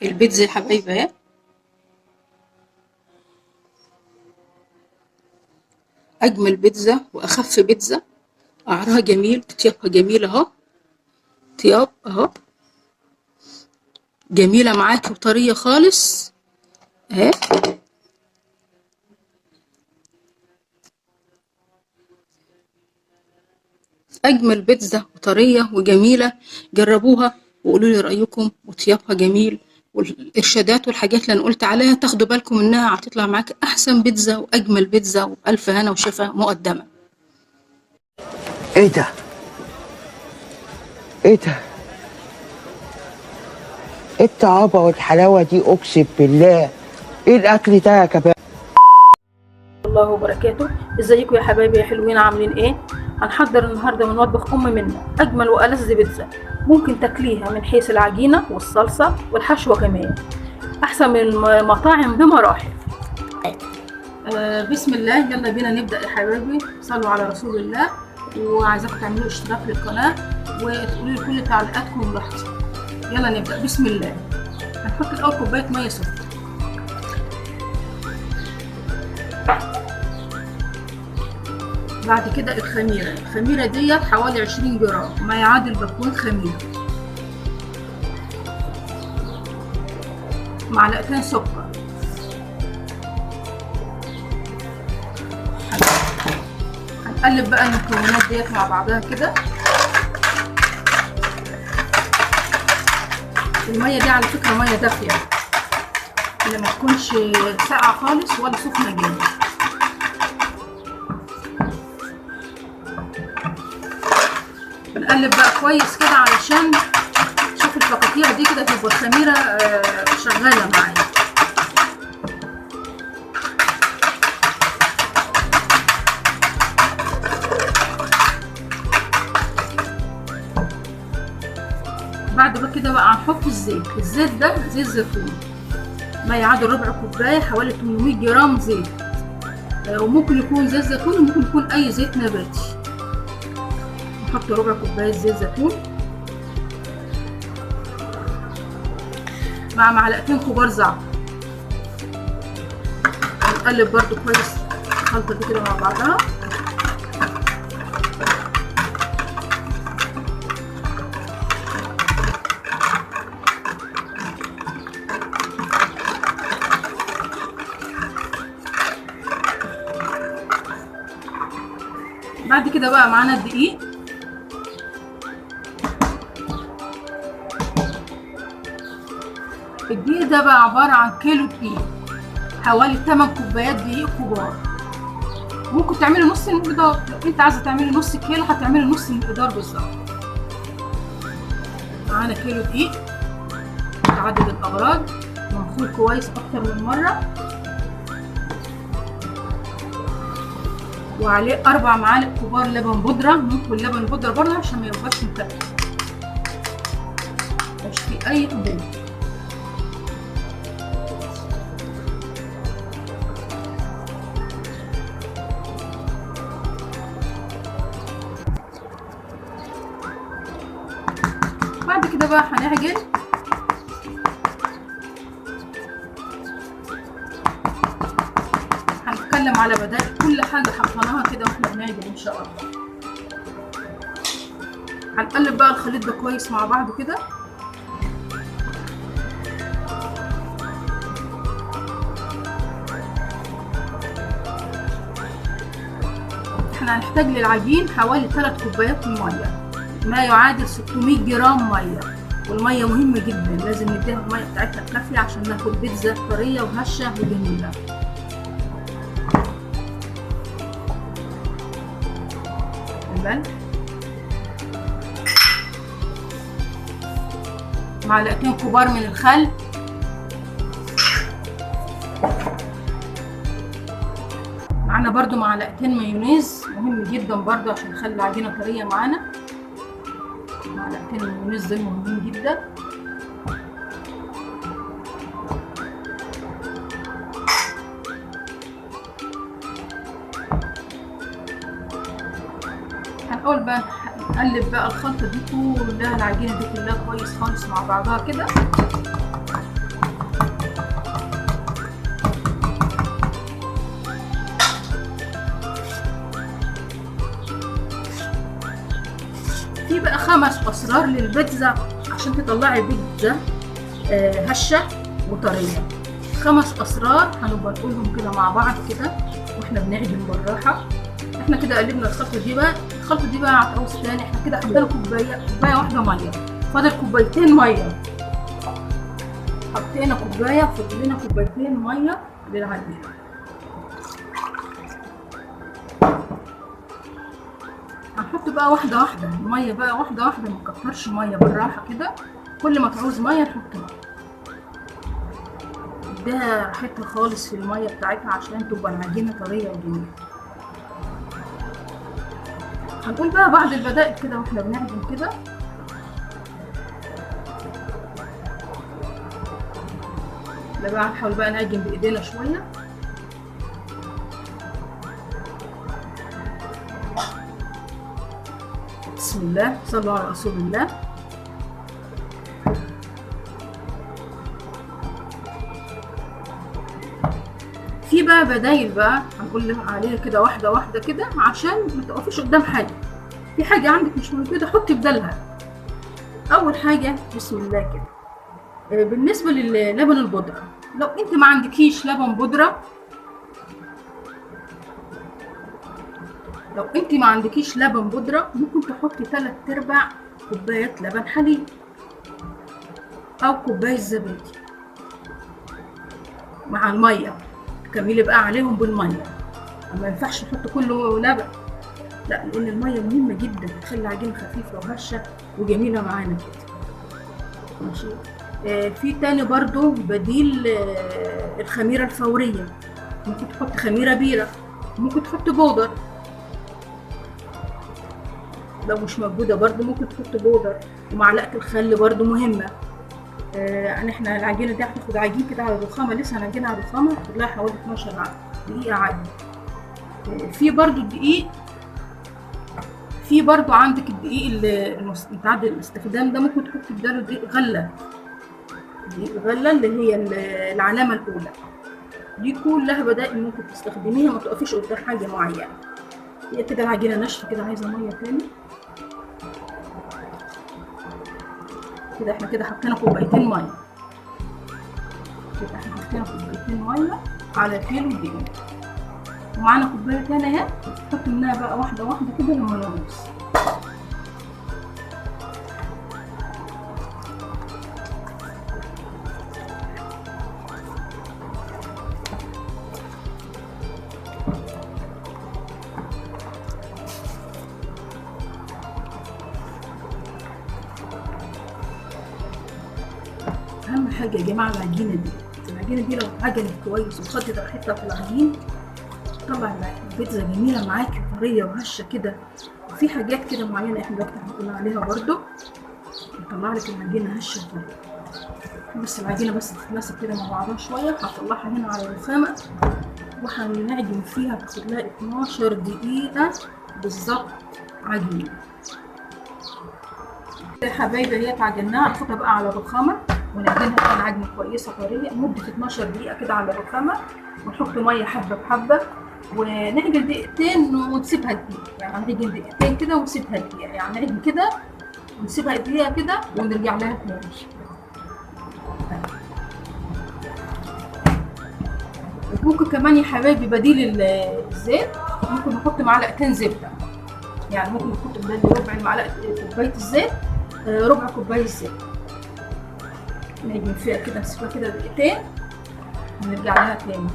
البيتزا يا حبايبي اهي. اجمل بيتزا واخف بيتزا، قعرها جميل، طيابها جميل اهو. طياب اهو، جميله معاكي وطريه خالص اهي. اجمل بيتزا وطريه وجميله، جربوها وقولوا لي رايكم. وطيابها جميل، والارشادات والحاجات اللي انا قلت عليها تاخدوا بالكم انها هتطلع معاك احسن بيتزا واجمل بيتزا، والف هنا وشفا مقدمه. ايه ده؟ ايه ده؟ ايه الطعابة والحلاوة دي؟ اقسم بالله ايه الاكل ده يا كباب؟ الله وبركاته. ازيكم يا حبايبي يا حلوين، عاملين ايه؟ هنحضر النهارده من مطبخ منى اجمل والذ بيتزا ممكن تاكليها، من حيث العجينه والصلصه والحشوه كمان احسن من المطاعم بمراحل. بسم الله، يلا بينا نبدا يا حبايبي. صلوا على رسول الله. وعايزاكم تعملوا اشتراك للقناه وتقولوا لي كل تعليقاتكم براحتي. يلا نبدا بسم الله. هنحط الاول كوبايه ميه سخنه، بعد كده الخميرة ديت حوالي 20 جرام، ما يعادل باكون خميرة، معلقتين سكر، هنقلب بقى المكونات ديت مع بعضها كده. المية دي على فكرة مية دافية، اللي ما تكونش ساقعة خالص ولا سخنة جامد. بنقلب بقى كويس كده علشان شوف الفقاقيع دي كده تبقى الخميرة شغالة معايا. بعد كده بقى هنحط الزيت ده زيت زيتون، ما يعادل ربع كوباية، حوالي 800 جرام زيت. وممكن يكون زيت زيتون وممكن يكون أي زيت نباتي. نحط ربع كوباية زيت زيتون مع معلقتين كبار زعتر. نقلب برضو كويس الخلطة دي كده مع بعضها. بعد كده بقى معانا الدقيق. الدقيق ده بقى عبارة عن كيلو دقيق، حوالي 8 كوبايات دقيق كبار. ممكن تعملي نص المقدار، لو انت عايزة تعملي نص كيلو هتعملي نص المقدار بالظبط. معانا كيلو دقيق متعدد الأغراض، مغسول كويس أكتر من مرة، وعليه 4 معالق كبار لبن بودرة. ممكن لبن بودرة برضه عشان ما يبقاش مكتل، مش فيه أي حبوب. بعد كده بقى هنعجن. هنتكلم على بدائل كل حاجة حطيناها كده واحنا بنعجن ان شاء الله. هنقلب بقى الخليط ده كويس مع بعض كده. احنا هنحتاج للعجين حوالي 3 كوبايات من ميه، ما يعادل 600 جرام ميه. والميه مهمه جدا، لازم نديها الميه بتاعتها الكافيه عشان ناكل بيتزا طريه وهشه وجميله. الملح، معلقتين كبار من الخل، معانا برضو معلقتين مايونيز، مهم جدا برضو عشان نخلي العجينه طريه معانا. معلقتين المايونيز دول مهمين جدا. هنقول بقى نقلب بقى الخلطه دي كلها، العجينه دي كلها كويس خالص مع بعضها كده. 5 اسرار للبيتزا عشان تطلعي بيتزا هشه وطريه. 5 اسرار هنبقى نقولهم كده مع بعض كده واحنا بنعجن بالراحه. احنا كده قلبنا الخلطه دي بقى. الخلطه دي بقى هتعوز تاني. احنا كده حطينا كوبايه واحده ميه، فاضل كوبايتين ميه. حطينا كوبايه، فاضل لنا كوبايتين ميه للعجينه. هنحط بقى واحده واحده الميه بقى، واحده واحده، ما نكترش ميه، بالراحه كده. كل ما تعوز ميه نحط ميه. اديها راحتها خالص في الميه بتاعتها عشان تبقى العجينه طريه وجميله. هنقول بقى بعض البدائل كده واحنا بنعجن كده. ده بقى هنحاول بقى نعجن بايدينا شويه. بسم الله، صلوا على رسول الله. في بقى بدايل بقى هنقول عليها كده واحده واحده كده عشان ما تقفيش قدام حاجه. في حاجه عندك مش موجوده حطي بدلها. اول حاجه بسم الله كده، بالنسبه للبن البودره، لو انت ما عندكيش لبن بودره، ممكن تحطي 3/4 كوبايه لبن حليب او كوبايه زبادي مع الميه. كملي بقى عليهم بالميه. ما ينفعش نحط كله لبن، لا، لان الميه مهمه جدا، بتخلي العجينه خفيفه وهشه وجميله معانا كده. ماشي. في تاني برضو بديل الخميره الفوريه. ممكن تحط خميره بيره، ممكن تحط بودر. لو مش موجوده برضو ممكن تحط بودر. ومعلقه الخل برضو مهمه. يعني احنا العجينه دي هتاخد عجين كده على الرخامه، لسه هنعجنها على الرخامه، هتاخد لها حوالي 12 دقيقه عجن. في برضو الدقيق، في برضو عندك الدقيق المتعدد الاستخدام ده، ممكن تحط بداله دقيق غله. دقيق غله اللي هي العلامه الاولى. دي كلها بدائل ممكن تستخدميها، ما تقفيش قدام حاجه معينه. هي كده العجينه ناشفه كده، عايزه ميه تاني كده. احنا كده حطينا كوبايتين ميه على كيلو دقيق، ومعانا كوبايه تانية اهي. نحط منها بقى واحده واحده كده لما نغمس. اهم حاجه يا جماعه العجينه دي لو اتعجنت كويس وخدت راحتها في العجين، طبعا البيتزا جميله معاكي طريه وهشه كده. وفي حاجات كده معينه احنا دلوقتي هنقول عليها برضو نطلع لك العجينه هشه وطريه. بس العجينه بس تتماسك كده مع بعضها شويه. هطلعها هنا على الرخامه وهنعجن فيها، تاخد لها 12 دقيقه بالظبط عجينه. يا حبايبي هي اتعجناها، نحطها بقى على الرخامه ونعجنها تكون عجنه كويسه طريه لمده 12 دقيقه كده على الرخامه. ونحط ميه حبه بحبه ونعجن دقيقتين ونسيبها دقيقه. يعني نعجن دقيقتين كده ونسيبها دقيقه، يعني نعجن كده ونسيبها دقيقه كده ونرجع لها تاني. ممكن كمان يا حبايبي بديل الزيت، ممكن نحط معلقتين زبده. يعني ممكن نحط بدل ربع معلقه كوبايه الزيت ربع كوبايه زيت. نعجن فيها كده، نسيبها كده دقيقتين ونرجع لها تاني.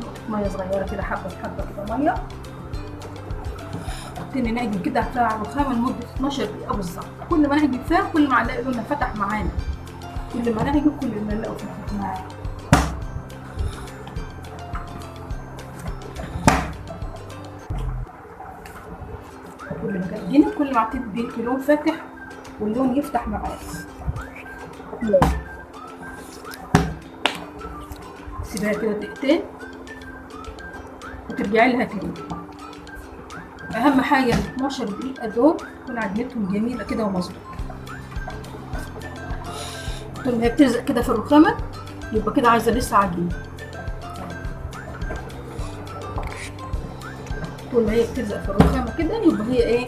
نقطة ميه صغيره كده، حبه بحبه كده ميه. تاني نعجن كده على الرخامه لمده 12 دقيقه بالظبط. كل ما نعجن فيها كل ما نلاقي لونها فتح معانا. كل ما نعجن كل ما نلاقيه فتح معانا. كل ما تعجني كل ما هتدي لون فاتح واللون يفتح معاك. سيبها كده دقيقتين وترجعي لها تاني. اهم حاجه ال 12 دقيقه دول تكون عجنتهم جميله كده ومظبوطه. طول ما هي بتلزق كده في الرخامه يبقى كده عايزه لسه عجين. طول ما هي بتلزق في الرخامه كده يبقى هي ايه،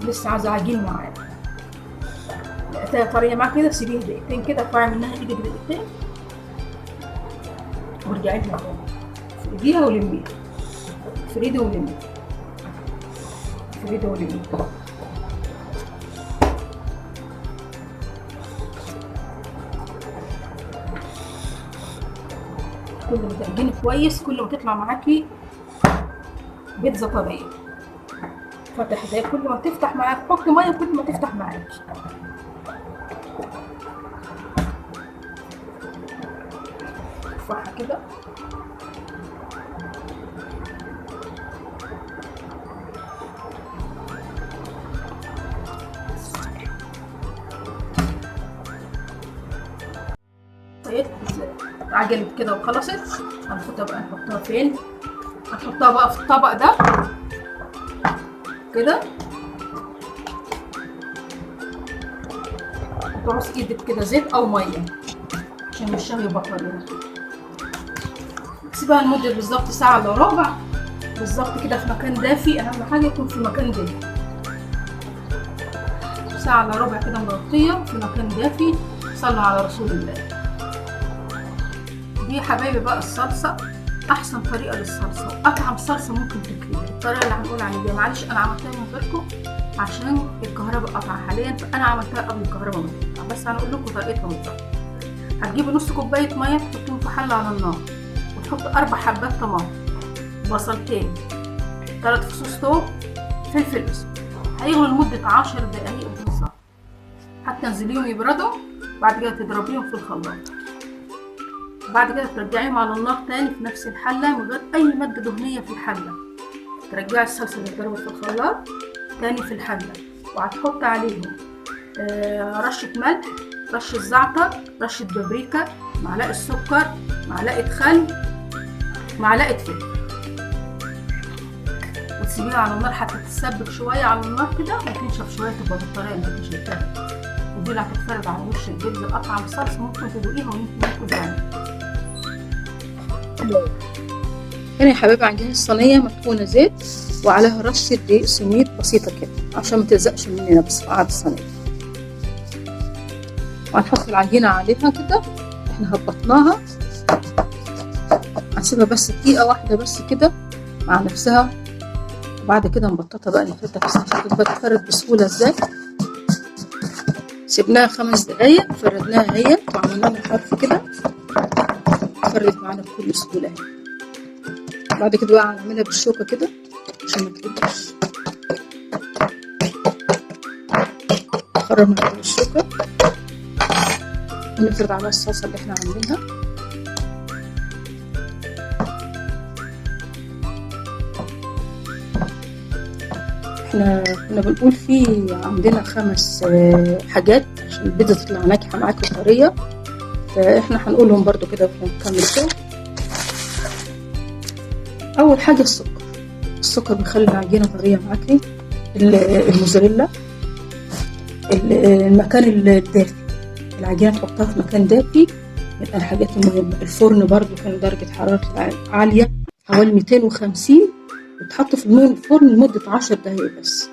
لسه عايزه عجين معانا. لقيتها طريه معاك كده، سيبيها دقيقتين كده، ارفعي منها ايدك دقيقتين وارجعي لها تاني، افرديها ولميها، افردي ولمي، افردي ولمي. كل ما تعجني كويس كل ما تطلع معاكي بيتزا طريه. فتح ده، كل ما تفتح معاك حط ميه كل ما تفتح معاك. ارفعها كده، عجنت كده وخلصت. هناخدها بقى نحطها فين؟ هنحطها بقى في الطبق ده كده، وتعص ايدك كده زيت او ميه عشان الشهي يبقى طري. سيبها لمده بالظبط ساعه الا ربع بالظبط كده في مكان دافي، اهم حاجه يكون في مكان دافي. ساعه الا ربع كده مغطيه في مكان دافي. صلوا على رسول الله. دي يا حبايبي بقى الصلصه، احسن طريقه للصلصه واطعم صلصه ممكن تاكليها. الطريقه اللي هنقول عليها معلش انا عملتها من غيركم عشان الكهرباء قطع حاليا، فانا عملتها قبل الكهرباء ما تقطع، بس هنقول لكم طريقتها بالظبط. هتجيبي نص كوبايه ميه تحطيهم في حله على النار، وتحطي 4 حبات طماطم، بصلتين، 3 فصوص توم، فلفل اسود، هيغلوا لمده 10 دقايق بالظبط حتى تنزليهم يبردوا. بعد كده تضربيهم في الخلاط، بعد كده ترجعيهم على النار تاني في نفس الحله من غير اي ماده دهنيه في الحله. ترجعي الصلصه اللي اتضربت في الخلاط تاني في الحله، وهتحط عليهم رشه ملح، رشه زعتر، رشه بابريكا، معلقه سكر، معلقه خل، معلقه فلفل، وتسيبيها على النار حتى تتسبك شويه على النار كده وتنشف شويه، تبقى بالطريقه اللي انت شايفاها. ودي اللي هتتفرد على وش البيتزا اطعم صلصه ممكن تدوقيها ويمكن تاكليها. هنا يا حبايبي عندنا الصينيه مدهونه زيت وعليها رشه دقيق سميد بسيطه كده عشان ما تلزقش مننا بس قاعد الصينيه. وهنحط العجينه عليها كده، احنا هبطناها، هنسيبها بس دقيقه واحده بس كده مع نفسها، وبعد كده نبططها بقى نفردها. بس شوفوا بقى تتفرد بسهوله ازاي. سيبناها 5 دقايق، فردناها هي وعملنا لها حرف كده، تفرد معانا بكل سهوله اهي. بعد كده بقى هنعملها بالشوكه كده عشان ما تقلقش. نخرج معاها بالشوكه ونفرد عليها الصلصه اللي احنا عاملينها. احنا كنا بنقول في عندنا 5 حاجات عشان البيتزا تطلع ناجحه معاكي وطريه، فاحنا هنقولهم برضو كده واحنا بنكمل كده. اول حاجه السكر بيخلي العجينه طريه معاكي. الموزاريلا، المكان الدافي، العجينه تحطها في مكان دافي من الحاجات المهمه. الفرن برضو كان درجه حرارته عاليه حوالي 250، وتحط في الفرن لمده 10 دقايق بس.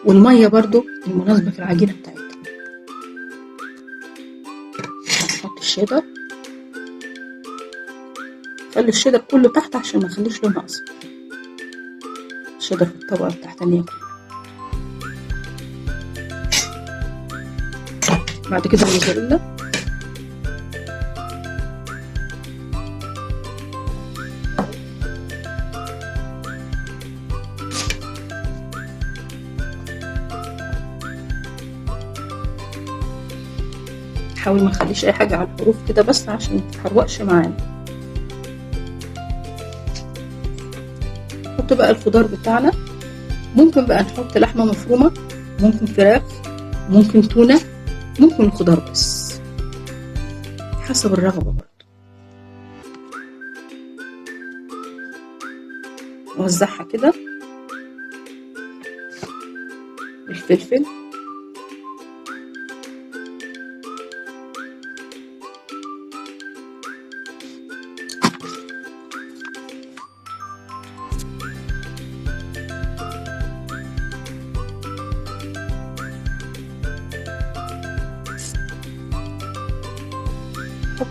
والميه برضو المناسبه في العجينه بتاعتها. نحط الشيدر، خلي الشيدر كله تحت عشان ما نخليش لونها اصفر. الشيدر في الطبقه التحتانيه كلها. بعد كده الموزاريلا، حاول ما نخليش اي حاجه على الحروف كده بس عشان ما تتحرقش معانا. نحط بقى الخضار بتاعنا. ممكن بقى نحط لحمه مفرومه، ممكن فراخ، ممكن تونه، ممكن الخضار بس حسب الرغبه برضه. نوزعها كده. الفلفل،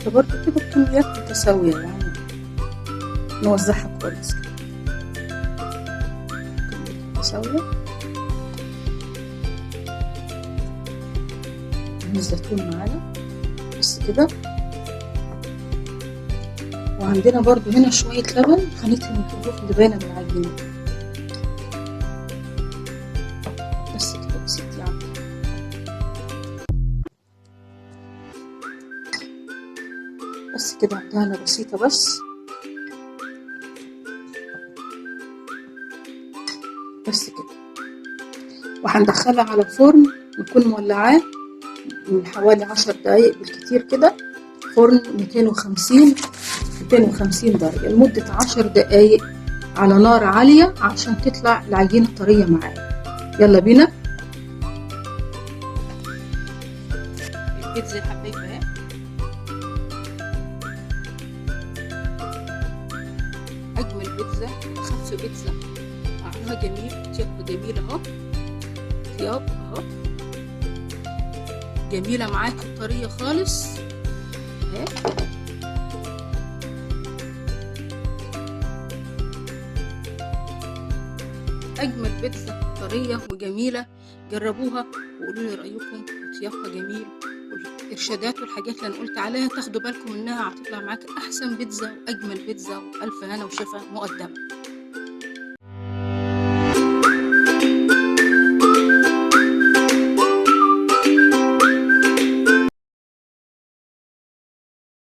نحط برضو كده كميات متساوية، يعني نوزعها كويس كده، كميات متساوية. الزيتون معانا بس كده. وعندنا برضو هنا شوية لبن هندهن الحروف اللي باينة من العجينة بس كده بسيط يعني. بس كده دهنة بسيطة بس كده. وهندخلها على الفرن نكون مولعاه من حوالي 10 دقايق بالكتير كده، فرن 250 درجة لمدة 10 دقايق على نار عالية عشان تطلع العجينة طرية معايا. يلا بينا. البيتزا يا حبايبي اهي، أجمل بيتزا، أخف بيتزا، طعمها جميل، طيابها جميلة اهو، طياب اهو جميلة معاكي طرية خالص اهي. أجمل بيتزا طرية وجميلة، جربوها وقولوا لي رأيكم. وطيابها جميل، والإرشادات والحاجات اللي أنا قلت عليها تاخدوا بالكم منها، هتطلع معاك أحسن بيتزا وأجمل بيتزا، وألف هنا وشفا مقدمة.